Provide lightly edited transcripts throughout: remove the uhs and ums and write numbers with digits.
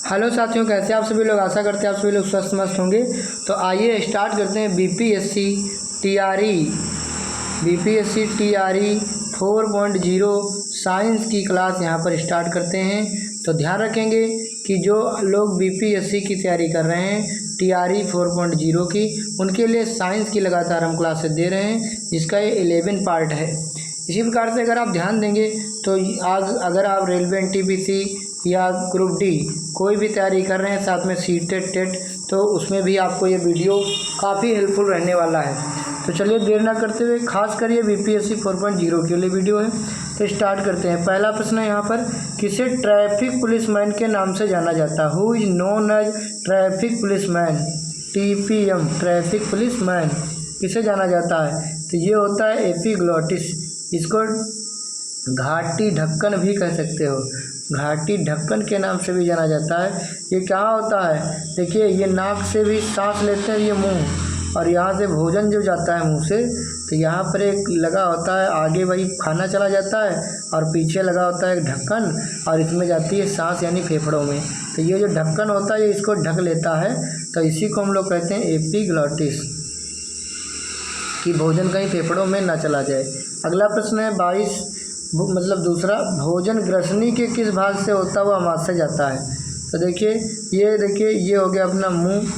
Hello साथियों, कैसे आप सभी लोग। आशा करते हैं आप सभी लोग स्वस्थ मस्त होंगे। तो आइए स्टार्ट करते हैं बीपीएससी टीआरई 4.0 साइंस की क्लास यहाँ पर स्टार्ट करते हैं। तो ध्यान रखेंगे कि जो लोग बीपीएससी की तैयारी कर रहे हैं टीआरई 4.0 की, उनके लिए साइंस की लगातार हम क्लासेस दे रहे हैं, जिसका ये 11 पार्ट है। इसी प्रकार से अगर आप ध्यान देंगे तो आज अगर आप रेलवे एनटीपीसी या ग्रुप डी कोई भी तैयारी कर रहे हैं, साथ में सीटेट टेट, तो उसमें भी आपको ये वीडियो काफ़ी हेल्पफुल रहने वाला है। तो चलिए देर ना करते हुए, खास कर ये बीपीएससी 4.0 के लिए वीडियो है। तो स्टार्ट करते हैं। पहला प्रश्न है यहाँ पर, किसे ट्रैफिक पुलिसमैन के नाम से जाना जाता है? Who is known as traffic policeman? TPM, traffic policeman किसे जाना जाता है? तो ये होता है एपिग्लॉटिस। इसको घाटी ढक्कन भी कह सकते हो, घाटी ढक्कन के नाम से भी जाना जाता है। ये क्या होता है, देखिए ये नाक से भी सांस लेते हैं ये मुंह, और यहाँ से भोजन जो जाता है मुंह से, तो यहाँ पर एक लगा होता है, आगे वही खाना चला जाता है और पीछे लगा होता है एक ढक्कन, और इसमें जाती है सांस यानी फेफड़ों में। तो ये जो ढक्कन होता है ये इसको ढक लेता है, तो इसी को हम लोग कहते हैं एपिग्लॉटिस, कि भोजन कहीं फेफड़ों में ना चला जाए। अगला प्रश्न है 22, मतलब दूसरा, भोजन ग्रसनी के किस भाग से होता हुआ आमाशय जाता है? तो देखिए ये हो गया अपना मुंह,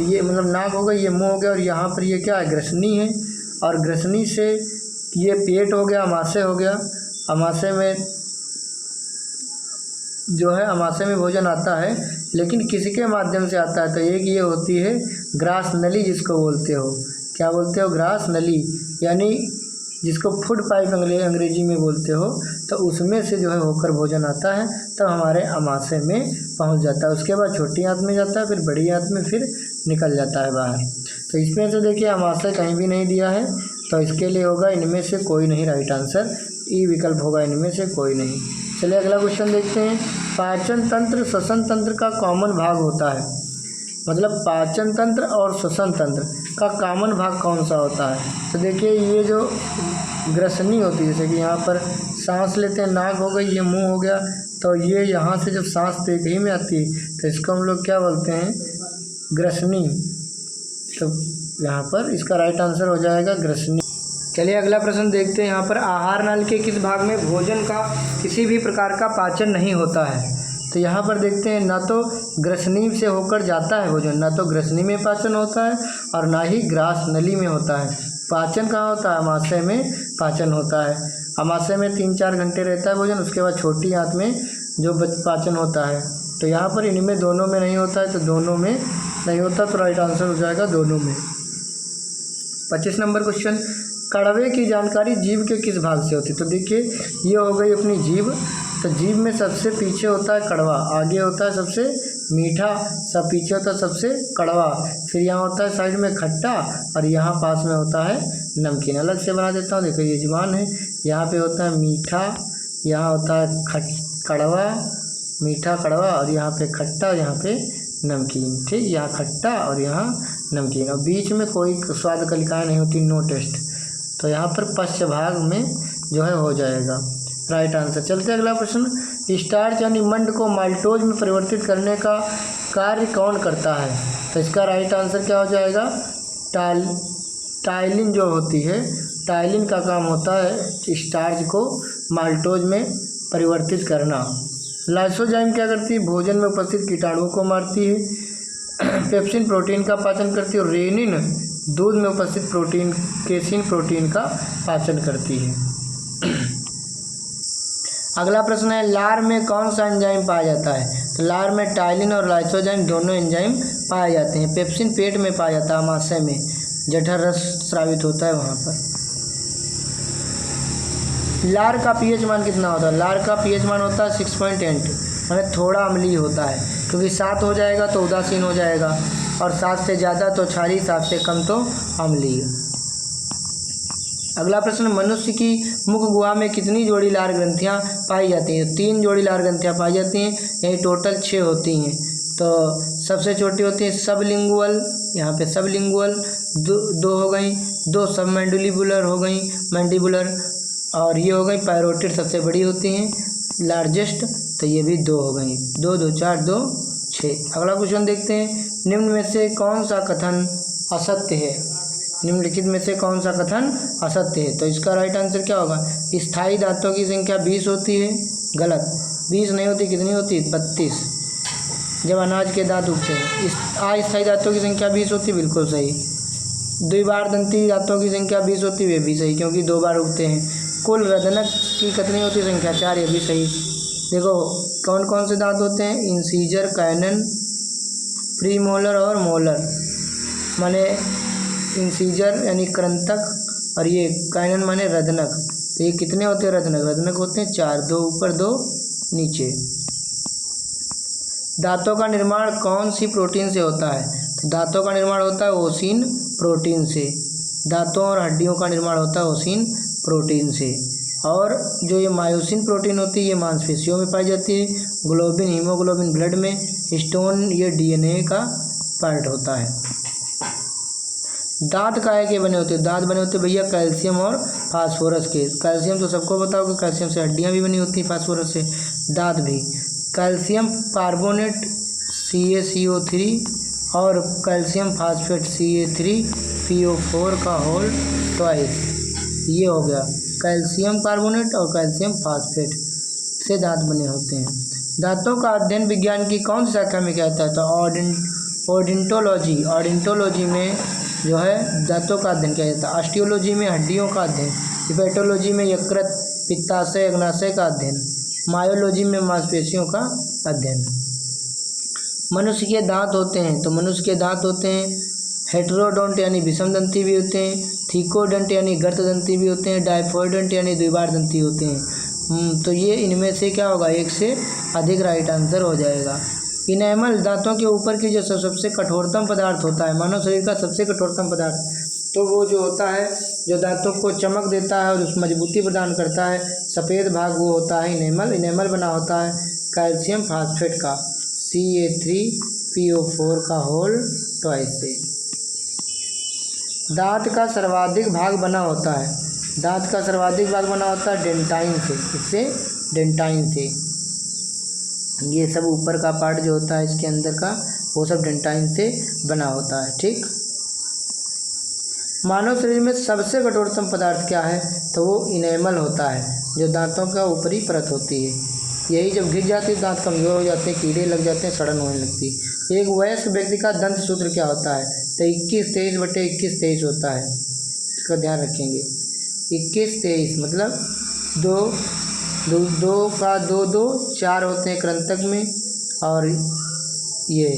ये मतलब नाक हो गया, ये मुंह हो गया, और यहाँ पर ये क्या है, ग्रसनी है, और ग्रसनी से ये पेट हो गया, आमाशय हो गया। आमाशय में जो है, आमाशय में भोजन आता है, लेकिन किसके माध्यम से आता है? तो एक ये होती है ग्रास नली, जिसको बोलते हो, क्या बोलते हो, ग्रास नली, यानी जिसको फूड पाइप अंग्रेजी में बोलते हो। तो उसमें से जो है होकर भोजन आता है, तब हमारे आमाशय में पहुंच जाता है। उसके बाद छोटी आंत में जाता है, फिर बड़ी आंत में फिर निकल जाता है बाहर। तो इसमें से देखिए आमाशय कहीं भी नहीं दिया है, तो इसके लिए होगा इनमें से कोई नहीं, राइट आंसर ई विकल्प होगा, इनमें से कोई नहीं। चलिए अगला क्वेश्चन देखते हैं। पाचन तंत्र श्वसन तंत्र का कॉमन भाग होता है, मतलब पाचन तंत्र और श्वसन तंत्र का कॉमन भाग कौन सा होता है? तो देखिए ये जो ग्रसनी होती है, जैसे कि यहाँ पर सांस लेते हैं, नाक हो गई, ये मुंह हो गया, तो ये यहाँ से जब सांस तो एक ही में आती है, तो इसको हम लोग क्या बोलते हैं, ग्रसनी। तो यहाँ पर इसका राइट आंसर हो जाएगा ग्रसनी। चलिए अगला प्रश्न देखते हैं। यहाँ पर आहार नाल के किस भाग में भोजन का किसी भी प्रकार का पाचन नहीं होता है? तो यहाँ पर देखते हैं, ना तो ग्रसनी से होकर जाता है भोजन, ना तो ग्रसनी में पाचन होता है और ना ही ग्रास नली में होता है। पाचन कहाँ होता है? आमाशय में पाचन होता है। आमाशय में 3-4 घंटे रहता है भोजन, उसके बाद छोटी आंत में जो पाचन होता है। तो यहाँ पर इनमें दोनों में नहीं होता है, तो दोनों में नहीं होता, तो राइट आंसर हो जाएगा दोनों में। 25 नंबर क्वेश्चन, कड़वे की जानकारी जीभ के किस भाग से होती है? तो देखिए ये हो गई अपनी जीभ, तो जीभ में सबसे पीछे होता है कड़वा, आगे होता है सबसे मीठा, सब पीछे होता है सबसे कड़वा, फिर यहाँ होता है साइड में खट्टा, और यहाँ पास में होता है नमकीन। अलग से बना देता हूँ, देखो ये जुबान है, यहाँ पे होता है मीठा, यहाँ होता है कड़वा, मीठा कड़वा, और यहाँ पे खट्टा, यहाँ पे नमकीन। ठीक, यहाँ खट्टा और यहाँ नमकीन, और बीच में कोई स्वाद कलिकाएँ नहीं होती, नो टेस्ट। तो यहाँ पर पश्च भाग में जो है हो जाएगा राइट आंसर। चलते अगला प्रश्न, स्टार्च यानी मंड को माल्टोज में परिवर्तित करने का कार्य कौन करता है? तो इसका राइट आंसर क्या हो जाएगा, टाइलिन जो होती है, टाइलिन का काम होता है स्टार्च को माल्टोज में परिवर्तित करना। लाइसोजाइम क्या करती है? भोजन में उपस्थित कीटाणुओं को मारती है। पेप्सिन प्रोटीन का पाचन करती है, और रेनिन दूध में उपस्थित प्रोटीन, केसिन प्रोटीन का पाचन करती है। अगला प्रश्न है, लार में कौन सा एंजाइम पाया जाता है? तो लार में टाइलिन और लाइसोजाइम दोनों एंजाइम पाए जाते हैं। पेप्सिन पेट में पाया जाता है, आमाशय में जठर रस स्रावित होता है वहाँ पर। लार का पीएच मान कितना होता है? लार का पीएच मान होता है 6.8, मतलब थोड़ा अम्लीय होता है, क्योंकि 7 हो जाएगा तो उदासीन हो जाएगा, और 7 से ज़्यादा तो क्षारीय, 7 से कम तो अम्लीय। अगला प्रश्न, मनुष्य की मुख गुहा में कितनी जोड़ी लार ग्रंथियाँ पाई जाती हैं? 3 जोड़ी लार ग्रंथियाँ पाई जाती हैं, यही टोटल 6 होती हैं। तो सबसे छोटी होती है सबलिंगुअल, यहाँ पे सबलिंगुअल 2 हो गई, 2 सब मैंडिबुलर हो गई, मैंडिबुलर, और ये हो गई पैरोटिड सबसे बड़ी होती हैं। लार्जेस्ट, तो ये भी 2 हो गई। 2 2 4 2 6। अगला क्वेश्चन देखते हैं, निम्न में से कौन सा कथन असत्य है? निम्नलिखित में से कौन सा कथन असत्य है? तो इसका राइट आंसर क्या होगा? स्थायी दांतों की संख्या 20 होती है। गलत, 20 नहीं होती, कितनी होती? 32, जब अनाज के दांत उगते हैं। अस्थायी दांतों की संख्या 20 होती, बिल्कुल सही। द्विबार दंती दांतों की संख्या 20 होती, वे भी सही, क्योंकि 2 बार उगते हैं। कुल रदनक की कितनी होती संख्या? 4, ये भी सही। देखो कौन कौन से दांत होते हैं? इंसीजर, कैनन, प्रीमोलर और मोलर। माने इंसीजर यानी कृंतक और ये कैनन माने रदनक। तो ये कितने होते हैं रदनक? रदनक होते हैं 4, 2 ऊपर 2 नीचे। दांतों का निर्माण कौन सी प्रोटीन से होता है? तो दांतों का निर्माण होता है ओसिन प्रोटीन से। दांतों और हड्डियों का निर्माण होता है ओसिन प्रोटीन से। और जो ये मायोसिन प्रोटीन होती है ये मांसपेशियों में पाई जाती है। ग्लोबिन, हीमोग्लोबिन ब्लड में। हिस्टोन ये डीएनए का पार्ट होता है। दांत काहे के बने होते हैं? दांत बने होते हैं भैया कैल्शियम और फास्फोरस के। कैल्शियम तो सबको पता होगा, कैल्शियम से हड्डियां भी बनी होती हैं, फास्फोरस से दांत भी। कैल्शियम कार्बोनेट CaCO3 और कैल्शियम फास्फेट Ca3PO4 का होल ट्वाइस। ये हो गया कैल्शियम कार्बोनेट और कैल्शियम फास्फेट से दांत बने होते हैं। दांतों का अध्ययन विज्ञान की कौन सी शाखा में किया जाता है? तो ओडिंटोलॉजी। ओडिंटोलॉजी में जो है दांतों का अध्ययन किया जाता है। ऑस्टियोलॉजी में हड्डियों का अध्ययन। हिपेटोलॉजी में यकृत, पित्ताशय, अग्नाशय का अध्ययन। मायोलॉजी में मांसपेशियों का अध्ययन। मनुष्य के दांत होते हैं, तो मनुष्य के दांत होते हैं हेटेरोडोंट यानी विषम दंती भी होते हैं, थिकोडेंट यानी गर्त दंती भी होते हैं, डाइफोइडेंट यानी द्विबार दंती होते हैं। तो ये इनमें से क्या होगा? एक से अधिक राइट आंसर हो जाएगा। इनेमल दांतों के ऊपर की जो सबसे कठोरतम पदार्थ होता है, मानव शरीर का सबसे कठोरतम पदार्थ, तो वो जो होता है जो दांतों को चमक देता है और उस मजबूती प्रदान करता है, सफ़ेद भाग, वो होता है इनेमल। इनेमल बना होता है कैल्शियम फास्फेट का Ca3PO4 का होल ट्वाइस से। दांत का सर्वाधिक भाग बना होता है, दांत का सर्वाधिक भाग बना होता है डेंटाइन से। इससे डेंटाइन से, ये सब ऊपर का पार्ट जो होता है इसके अंदर का, वो सब डेंटाइन से बना होता है। ठीक। मानव शरीर में सबसे कठोरतम पदार्थ क्या है? तो वो इनेमल होता है, जो दांतों का ऊपरी परत होती है। यही जब घिस जाती है दांत कमज़ोर हो जाते हैं, कीड़े लग जाते हैं, सड़न होने लगती है। एक वयस्क व्यक्ति का दंत सूत्र क्या होता है? तो 21-23/21-23 होता है। इसका ध्यान रखेंगे। 21-23 मतलब 2 का 2 4 होते हैं कृंतक में। और ये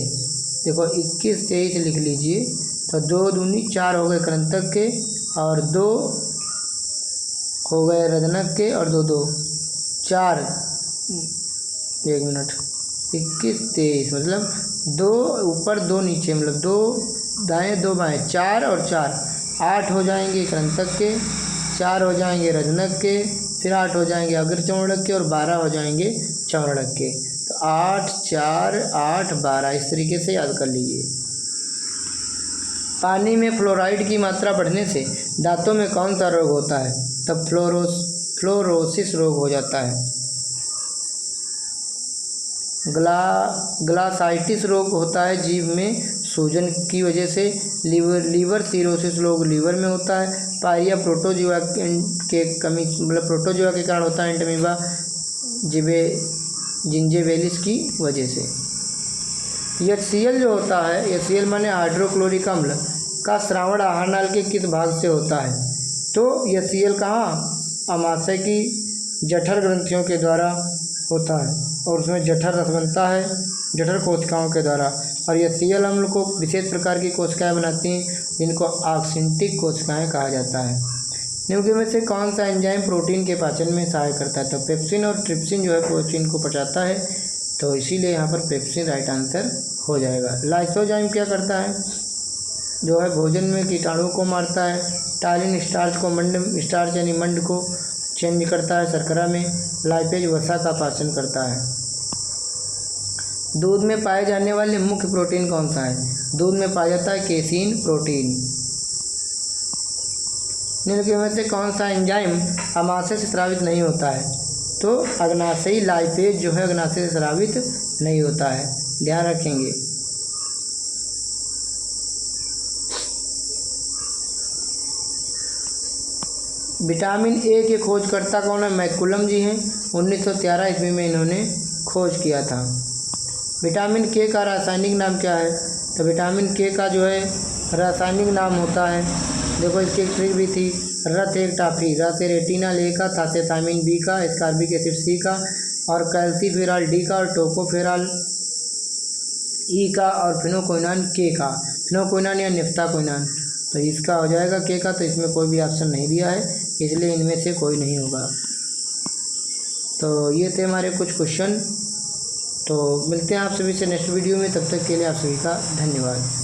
देखो 21-23 लिख लीजिए, तो 2 दूनी 4 हो गए कृंतक के और 2 हो गए रदनक के और 2 2 4 1 मिनट 21-23 मतलब 2 ऊपर 2 नीचे, मतलब 2 दाएं 2 बाएं, 4 और 4 8 हो जाएंगे कृंतक के, 4 हो जाएंगे रजनक के, फिर 8 हो जाएंगे अग्र चौड़क के और 12 हो जाएंगे चौड़क के। तो 8 4 8 12 इस तरीके से याद कर लीजिए। पानी में फ्लोराइड की मात्रा बढ़ने से दांतों में कौन सा रोग होता है? तब फ्लोरोसिस रोग हो जाता है। ग्लासाइटिस रोग होता है जीभ में सूजन की वजह से। लीवर सिरोसिस रोग लीवर में होता है। पायरिया प्रोटोजोआ के कमी, मतलब प्रोटोजोआ के कारण होता है। एंटमीबा जिंजेवेलिस की वजह से। HCl जो होता है, HCl माने हाइड्रोक्लोरिक अम्ल का स्रावण आहार नाल के किस भाग से होता है? तो HCl कहाँ? आमाशय की जठर ग्रंथियों के द्वारा होता है और उसमें जठर रस बनता है जठर कोशिकाओं के द्वारा। और HCl अम्ल को विशेष प्रकार की कोशिकाएं बनाती हैं जिनको ऑक्सिंटिक कोशिकाएं कहा जाता है। निम्न में से कौन सा एंजाइम प्रोटीन के पाचन में सहायक करता है? तो पेप्सिन और ट्रिप्सिन जो है प्रोटीन को पचाता है, तो इसीलिए यहाँ पर पेप्सिन राइट आंसर हो जाएगा। लाइसोजाइम क्या करता है? जो है भोजन में कीटाणुओं को मारता है। टालिन स्टार्च को स्टार्च यानी मंड को चेंज करता है शर्करा में। लाइपेज वसा का पाचन करता है। दूध में पाए जाने वाले मुख्य प्रोटीन कौन सा है? दूध में पाया जाता है केसीन प्रोटीन। निम्न में से कौन सा एंजाइम आमाशय से स्रावित नहीं होता है? तो अग्नाशयी लाइपेज जो है अग्नाशय से स्रावित नहीं होता है, ध्यान रखेंगे। विटामिन ए के खोजकर्ता कौन है? मैकुलम जी हैं। 1913 ईस्वी में इन्होंने खोज किया था। विटामिन के का रासायनिक नाम क्या है? तो विटामिन के का जो है रासायनिक नाम होता है, देखो इसकी एक ट्रिक भी थी, रथ एक टाफी, र से रेटिनल ए का, था से थायमिन बी का, एस्कॉर्बिक एसिड सी का, और कैल्सीफेरॉल डी का, और टोकोफेरॉल ई का, और फिनोक्विनान के का। फिनोक्विनान या निफ्ताक्विनान, तो इसका हो जाएगा के का, तो इसमें कोई भी ऑप्शन नहीं दिया है, इसलिए इनमें से कोई नहीं होगा। तो ये थे हमारे कुछ क्वेश्चन। तो मिलते हैं आप सभी से नेक्स्ट वीडियो में, तब तक के लिए आप सभी का धन्यवाद।